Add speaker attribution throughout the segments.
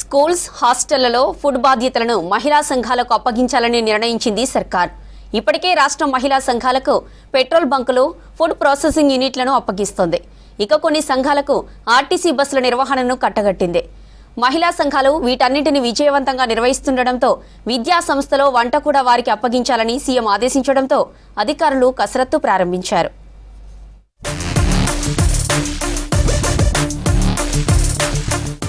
Speaker 1: Schools, హాస్టళ్లలో food బాధ్యతలను మహిళా సంఘాలకు అప్పగించాలని నిర్ణయించింది సర్కార్. ఇప్పటికే రాష్ట్ర మహిళా సంఘాలకు పెట్రోల్ బంకులు, ఫుడ్ ప్రాసెసింగ్ యూనిట్లను అప్పగిస్తోంది. ఇక కొన్ని సంఘాలకు ఆర్టీసీ బస్సుల నిర్వహణను కట్టగట్టింది. మహిళా సంఘాలు వీటన్నింటిని విజయవంతంగా నిర్వహిస్తుండటంతో విద్యా సంస్థలో వంట కూడా వారికి అప్పగించాలని సీఎం ఆదేశించడంతో అధికారులు కసరత్తు ప్రారంభించారు.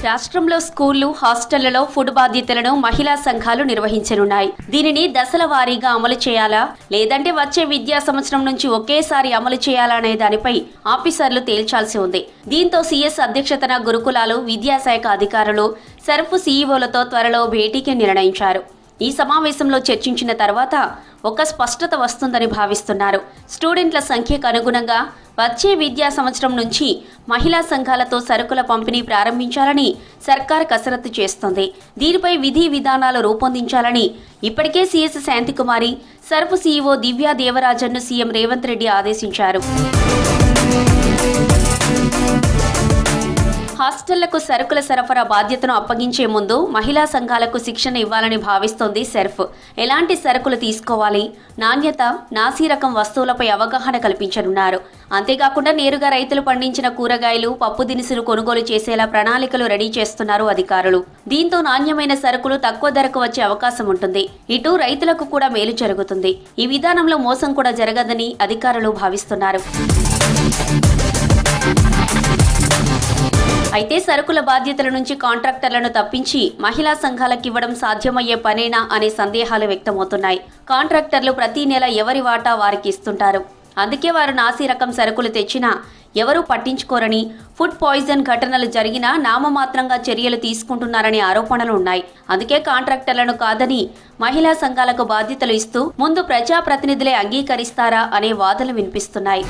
Speaker 1: రాష్ట్రంలో స్కూళ్లు, హాస్టళ్లలో ఫుడ్ బాధ్యతలను మహిళా సంఘాలు నిర్వహించనున్నాయి. దీనిని దశల వారీగా అమలు చేయాలా, లేదంటే వచ్చే విద్యా సంవత్సరం నుంచి ఒకేసారి అమలు చేయాలా అనే దానిపై ఆఫీసర్లు తేల్చాల్సి ఉంది. దీంతో సీఎస్ అధ్యక్షతన గురుకులాలు, విద్యాశాఖ అధికారులు, సర్ఫ్ సీఈఓలతో త్వరలో భేటీకి నిర్ణయించారు. ఈ సమావేశంలో చర్చించిన తర్వాత ఒక స్పష్టత వస్తుందని భావిస్తున్నారు. స్టూడెంట్ల సంఖ్యకు అనుగుణంగా వచ్చే విద్యా సంవత్సరం నుంచి మహిళా సంఘాలతో సరుకుల పంపిణీ ప్రారంభించాలని సర్కార్ కసరత్తు చేస్తోంది. దీనిపై విధి విధానాలు రూపొందించాలని ఇప్పటికే CS Shantikumari, SERP CEO Divya దేవరాజన్ను సీఎం రేవంత్ రెడ్డి ఆదేశించారు. హాస్టళ్లకు సరుకుల సరఫరా బాధ్యతను అప్పగించే ముందు మహిళా సంఘాలకు శిక్షణ ఇవ్వాలని భావిస్తోంది సర్ఫ్. ఎలాంటి సరుకులు తీసుకోవాలి, నాణ్యత, నాసీరకం వస్తువులపై అవగాహన కల్పించనున్నారు. అంతేకాకుండా నేరుగా రైతులు పండించిన కూరగాయలు, పప్పు దినుసులు కొనుగోలు చేసేలా ప్రణాళికలు రెడీ చేస్తున్నారు అధికారులు. దీంతో నాణ్యమైన సరుకులు తక్కువ ధరకు వచ్చే అవకాశం ఉంటుంది. ఇటు రైతులకు కూడా మేలు జరుగుతుంది. ఈ విధానంలో మోసం కూడా జరగదని అధికారులు భావిస్తున్నారు. అయితే సరుకుల బాధ్యతల నుంచి కాంట్రాక్టర్లను తప్పించి మహిళా సంఘాలకు ఇవ్వడం సాధ్యమయ్యే పనేనా అనే సందేహాలు వ్యక్తమవుతున్నాయి. కాంట్రాక్టర్లు ప్రతి నెల ఎవరి వాటా వారికి ఇస్తుంటారు. అందుకే వారు నాసి రకం సరుకులు తెచ్చినా ఎవరూ పట్టించుకోరని, ఫుడ్ పాయిజన్ ఘటనలు జరిగినా నామమాత్రంగా చర్యలు తీసుకుంటున్నారనే ఆరోపణలు ఉన్నాయి. అందుకే కాంట్రాక్టర్లను కాదని మహిళా సంఘాలకు బాధ్యతలు ఇస్తూ ముందు ప్రజాప్రతినిధులే అంగీకరిస్తారా అనే వాదనలు వినిపిస్తున్నాయి.